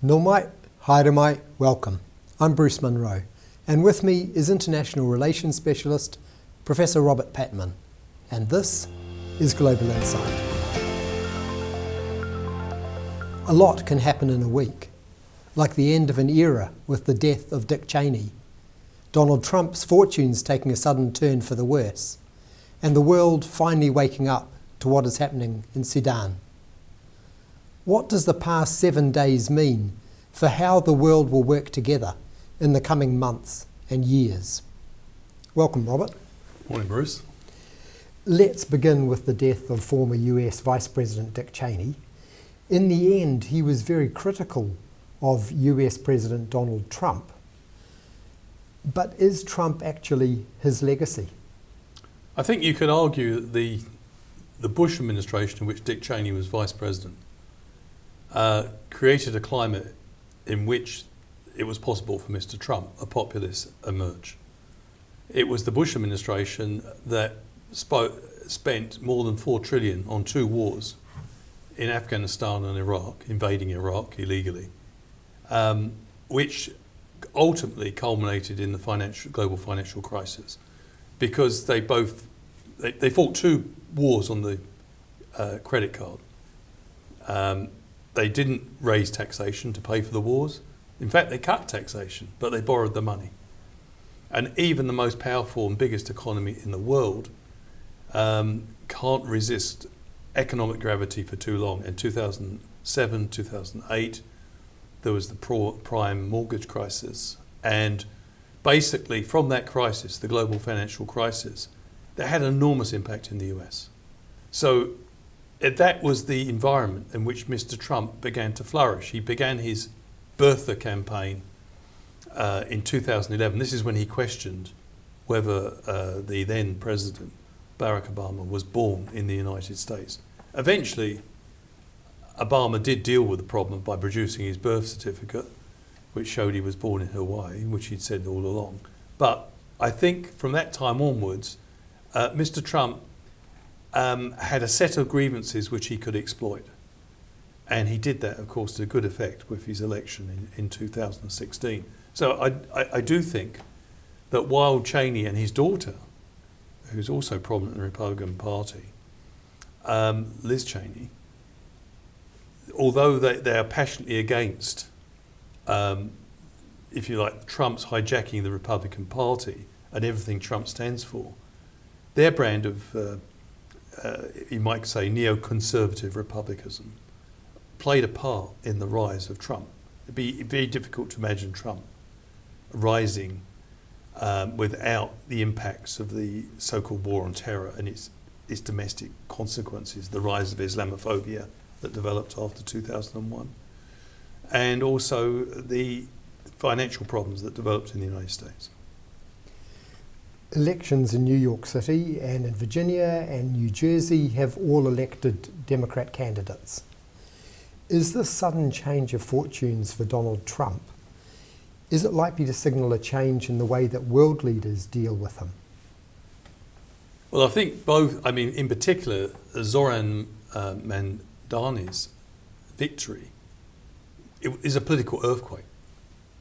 Nō haere mai, welcome. I'm Bruce Munro, and with me is International Relations Specialist, Professor Robert Patman, and this is Global Insight. A lot can happen in a week, like the end of an era with the death of Dick Cheney, Donald Trump's fortunes taking a sudden turn for the worse, and the world finally waking up to what is happening in Sudan. What does the past 7 days mean for how the world will work together in the coming months and years? Welcome, Robert. Morning, Bruce. Let's begin with the death of former US Vice President Dick Cheney. In the end, he was very critical of US President Donald Trump. But is Trump actually his legacy? I think you could argue that the Bush administration, in which Dick Cheney was vice president, created a climate in which it was possible for Mr. Trump, a populist, emerge. It was the Bush administration that spent more than $4 trillion on 2 wars in Afghanistan and Iraq, invading Iraq illegally, which ultimately culminated in the global financial crisis, because they fought 2 wars on the credit card. They didn't raise taxation to pay for the wars. In fact, they cut taxation, but they borrowed the money. And even the most powerful and biggest economy in the world can't resist economic gravity for too long. In 2007, 2008, there was the prime mortgage crisis. And basically from that crisis, the global financial crisis, that had an enormous impact in the US. So that was the environment in which Mr. Trump began to flourish. He began his birther campaign in 2011. This is when he questioned whether the then president, Barack Obama, was born in the United States. Eventually, Obama did deal with the problem by producing his birth certificate, which showed he was born in Hawaii, which he'd said all along. But I think from that time onwards, Mr. Trump had a set of grievances which he could exploit. And he did that, of course, to good effect with his election in 2016. So I do think that while Cheney and his daughter, who's also prominent in the Republican Party, Liz Cheney, although they are passionately against, if you like, Trump's hijacking the Republican Party and everything Trump stands for, their brand of, you might say, neoconservative republicanism played a part in the rise of Trump. It'd be very difficult to imagine Trump rising without the impacts of the so-called war on terror and its domestic consequences, the rise of Islamophobia that developed after 2001, and also the financial problems that developed in the United States. Elections in New York City and in Virginia and New Jersey have all elected Democrat candidates. Is this sudden change of fortunes for Donald Trump, is it likely to signal a change in the way that world leaders deal with him? Well, I think both, in particular, Zohran Mamdani's victory is a political earthquake.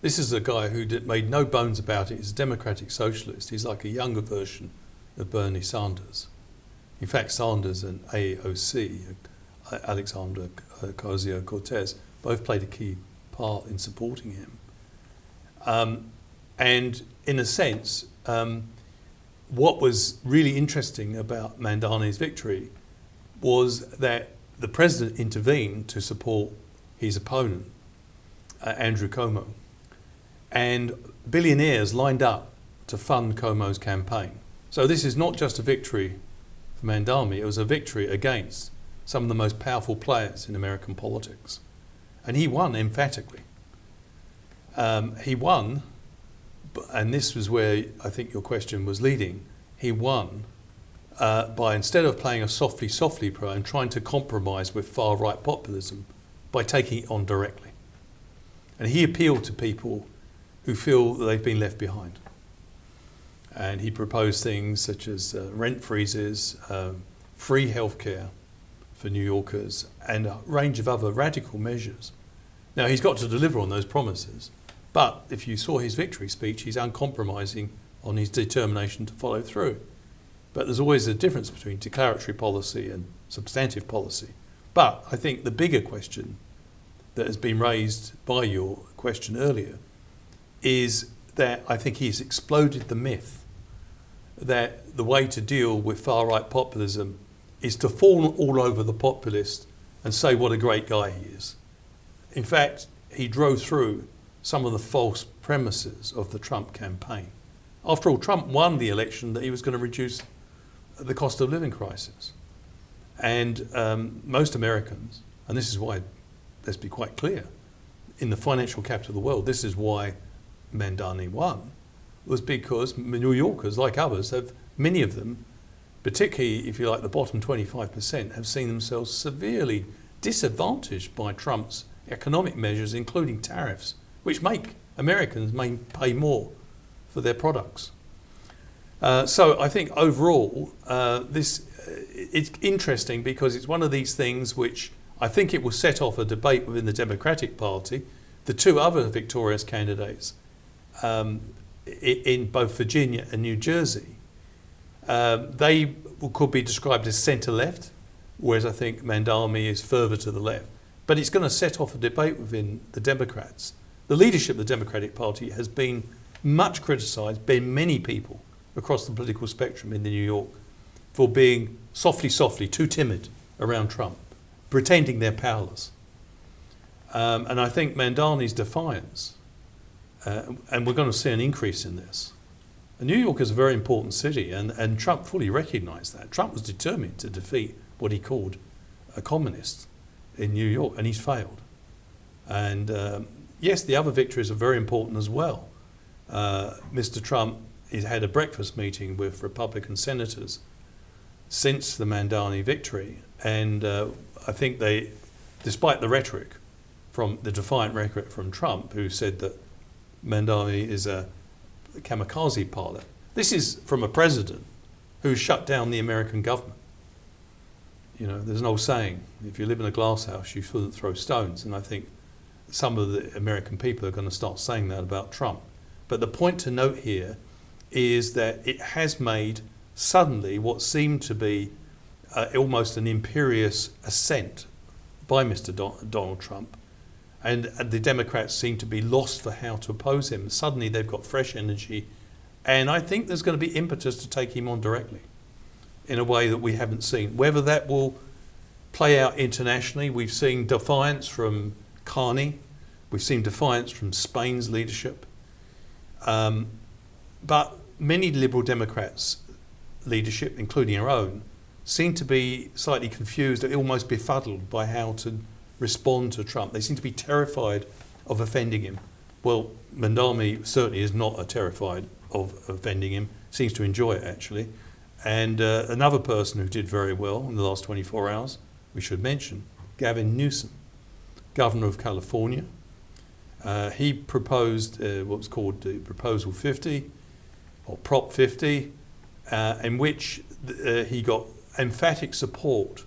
This is a guy who made no bones about it. He's a democratic socialist. He's like a younger version of Bernie Sanders. In fact, Sanders and AOC, Alexandra Ocasio-Cortez, both played a key part in supporting him. And in a sense, what was really interesting about Mamdani's victory was that the president intervened to support his opponent, Andrew Cuomo. And billionaires lined up to fund Cuomo's campaign. So this is not just a victory for Mamdani, it was a victory against some of the most powerful players in American politics. And he won emphatically. He won, and this was where I think your question was leading, he won by, instead of playing a softly pro and trying to compromise with far-right populism, by taking it on directly. And he appealed to people who feel that they've been left behind. And he proposed things such as rent freezes, free healthcare for New Yorkers, and a range of other radical measures Now, he's got to deliver on those promises, but if you saw his victory speech, he's uncompromising on his determination to follow through. But there's always a difference between declaratory policy and substantive policy. But I think the bigger question that has been raised by your question earlier is that I think he's exploded the myth that the way to deal with far-right populism is to fall all over the populist and say what a great guy he is. In fact, he drove through some of the false premises of the Trump campaign. After all, Trump won the election that he was going to reduce the cost of living crisis. And most Americans, and this is why, let's be quite clear, in the financial capital of the world, this is why Mamdani won, was because New Yorkers, like others, have many of them, particularly if you like the bottom 25%, have seen themselves severely disadvantaged by Trump's economic measures, including tariffs, which make Americans pay more for their products. So I think overall, it's interesting because it's one of these things which I think it will set off a debate within the Democratic Party. The two other victorious candidates in both Virginia and New Jersey, they could be described as centre-left, whereas I think Mamdani is further to the left. But it's going to set off a debate within the Democrats. The leadership of the Democratic Party has been much criticised by many people across the political spectrum in New York for being softly, too timid around Trump, pretending they're powerless. And I think Mamdani's defiance, and we're going to see an increase in this. And New York is a very important city, and Trump fully recognised that. Trump was determined to defeat what he called a communist in New York, and he's failed. And yes, the other victories are very important as well. Mr. Trump has had a breakfast meeting with Republican senators since the Mamdani victory, and I think they, despite the rhetoric, from the defiant rhetoric from Trump, who said that Mamdani is a kamikaze pilot. This is from a president who shut down the American government. You know, there's an old saying, if you live in a glass house, you shouldn't throw stones. And I think some of the American people are going to start saying that about Trump. But the point to note here is that it has made suddenly what seemed to be almost an imperious ascent by Mr. Donald Trump. And the Democrats seem to be lost for how to oppose him. Suddenly they've got fresh energy. And I think there's going to be impetus to take him on directly in a way that we haven't seen. Whether that will play out internationally, we've seen defiance from Carney. We've seen defiance from Spain's leadership. But many Liberal Democrats' leadership, including our own, seem to be slightly confused, almost befuddled by how to respond to Trump. They seem to be terrified of offending him. Well, Mamdani certainly is not terrified of offending him, seems to enjoy it actually. And another person who did very well in the last 24 hours, we should mention, Gavin Newsom, Governor of California. He proposed what was called the Proposal 50, or Prop 50, in which he got emphatic support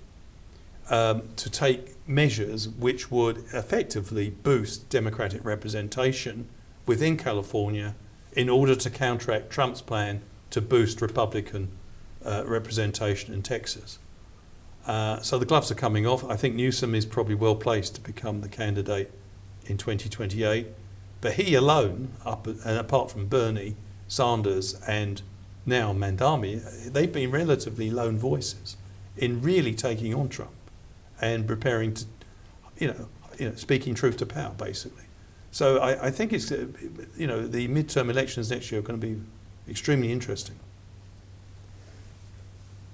to take measures which would effectively boost Democratic representation within California in order to counteract Trump's plan to boost Republican representation in Texas. So the gloves are coming off. I think Newsom is probably well placed to become the candidate in 2028. But he alone, and apart from Bernie Sanders and now Mamdani, they've been relatively lone voices in really taking on Trump and preparing to, speaking truth to power, basically. So I think it's, the midterm elections next year are going to be extremely interesting.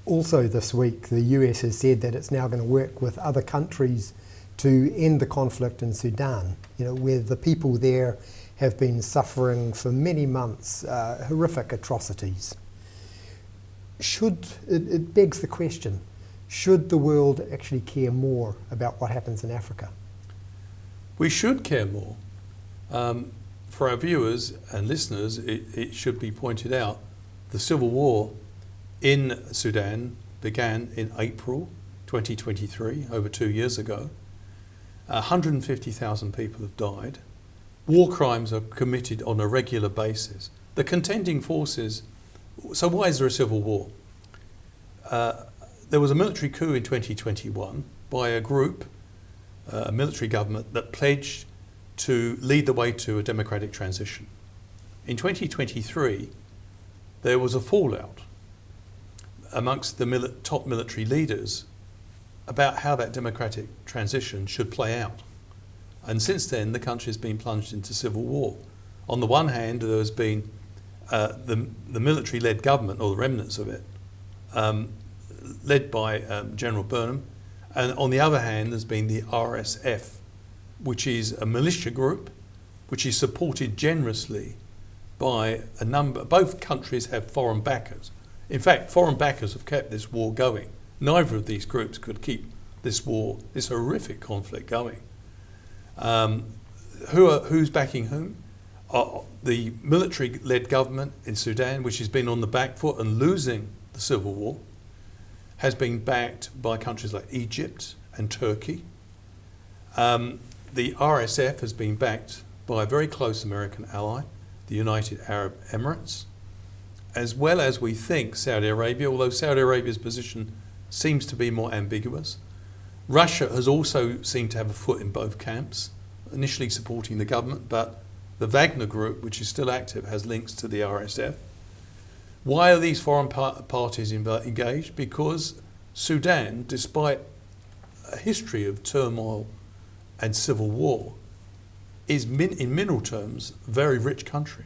Also this week, the US has said that it's now going to work with other countries to end the conflict in Sudan, where the people there have been suffering for many months horrific atrocities. It begs the question, should the world actually care more about what happens in Africa? We should care more. For our viewers and listeners, it should be pointed out, the civil war in Sudan began in April 2023, over 2 years ago. 150,000 people have died. War crimes are committed on a regular basis. The contending forces. So why is there a civil war? There was a military coup in 2021 by a group, a military government, that pledged to lead the way to a democratic transition. In 2023, there was a fallout amongst the top military leaders about how that democratic transition should play out. And since then, the country has been plunged into civil war. On the one hand, there has been the military-led government, or the remnants of it, led by General Burnham. And on the other hand, there's been the RSF, which is a militia group, which is supported generously by a number. Both countries have foreign backers. In fact, foreign backers have kept this war going. Neither of these groups could keep this war, this horrific conflict going. Who's backing whom? The military-led government in Sudan, which has been on the back foot and losing the civil war, has been backed by countries like Egypt and Turkey. The RSF has been backed by a very close American ally, the United Arab Emirates, as well as, we think, Saudi Arabia, although Saudi Arabia's position seems to be more ambiguous. Russia has also seemed to have a foot in both camps, initially supporting the government, but the Wagner group, which is still active, has links to the RSF. Why are these foreign parties engaged? Because Sudan, despite a history of turmoil and civil war, is in mineral terms a very rich country.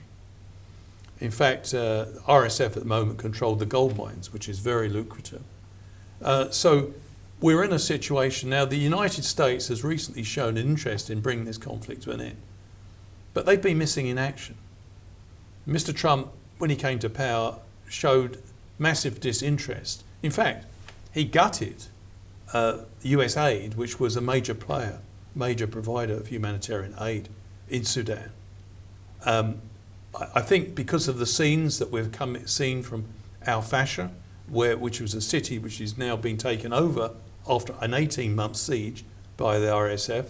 In fact, RSF at the moment control the gold mines, which is very lucrative. So we're in a situation now. The United States has recently shown an interest in bringing this conflict to an end, but they've been missing in action. Mr. Trump, when he came to power, showed massive disinterest. In fact, he gutted US aid, which was a major provider of humanitarian aid in Sudan. I think because of the scenes that we've seen from Al Fasher, which was a city which is now being taken over after an 18-month siege by the RSF.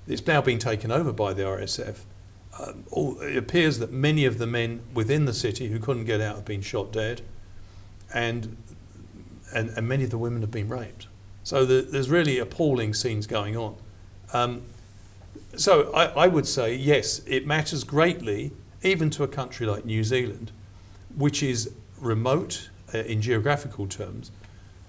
It's now being taken over by the RSF. It appears that many of the men within the city who couldn't get out have been shot dead, and many of the women have been raped. So there's really appalling scenes going on. So I would say, yes, it matters greatly, even to a country like New Zealand, which is remote in geographical terms.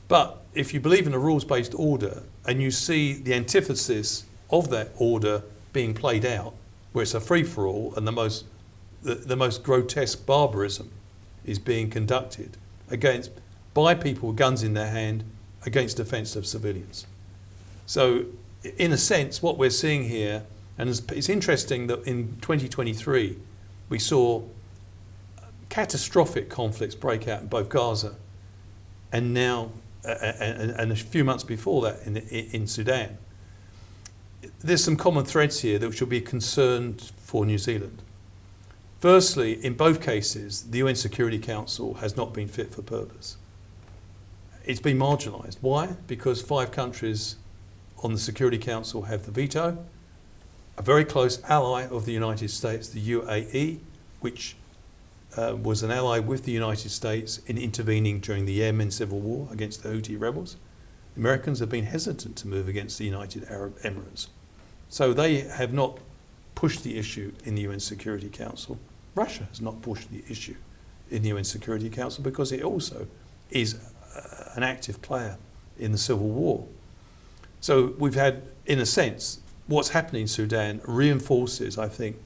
But if you believe in a rules-based order and you see the antithesis of that order being played out, where it's a free-for-all and the most grotesque barbarism is being conducted by people with guns in their hand against defensive civilians. So in a sense, what we're seeing here, and it's interesting that in 2023 we saw catastrophic conflicts break out in both Gaza and now, and a few months before that in Sudan. There's some common threads here that should be a concern for New Zealand. Firstly, in both cases, the UN Security Council has not been fit for purpose. It's been marginalised. Why? Because 5 countries on the Security Council have the veto. A very close ally of the United States, the UAE, which was an ally with the United States in intervening during the Yemen civil war against the Houthi rebels. The Americans have been hesitant to move against the United Arab Emirates. So they have not pushed the issue in the UN Security Council. Russia has not pushed the issue in the UN Security Council because it also is an active player in the civil war. So we've had, in a sense, what's happening in Sudan reinforces, I think,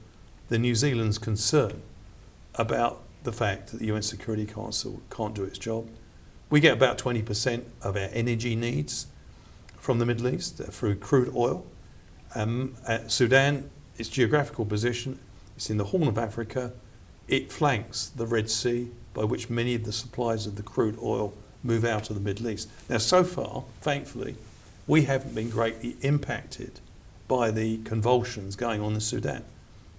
the New Zealand's concern about the fact that the UN Security Council can't do its job. We get about 20% of our energy needs from the Middle East through crude oil. Sudan, its geographical position, it's in the Horn of Africa. It flanks the Red Sea, by which many of the supplies of the crude oil move out of the Middle East. Now, so far, thankfully, we haven't been greatly impacted by the convulsions going on in Sudan.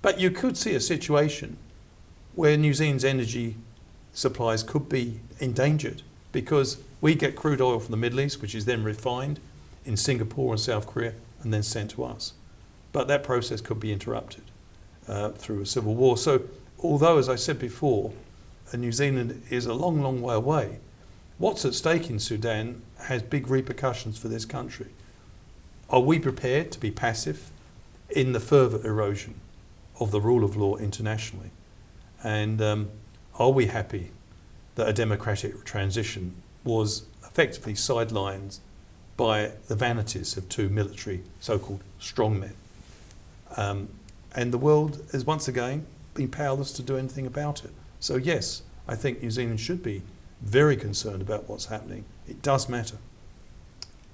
But you could see a situation where New Zealand's energy supplies could be endangered because we get crude oil from the Middle East, which is then refined in Singapore and South Korea, and then sent to us. But that process could be interrupted through a civil war. So although, as I said before, New Zealand is a long, long way away, what's at stake in Sudan has big repercussions for this country. Are we prepared to be passive in the further erosion of the rule of law internationally? And are we happy that a democratic transition was effectively sidelined by the vanities of two military so-called strongmen? And the world has once again been powerless to do anything about it. So yes, I think New Zealand should be very concerned about what's happening. It does matter.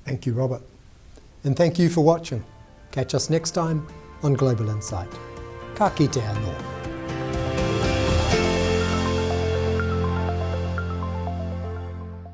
Thank you, Robert. And thank you for watching. Catch us next time on Global Insight. Ka kite anō.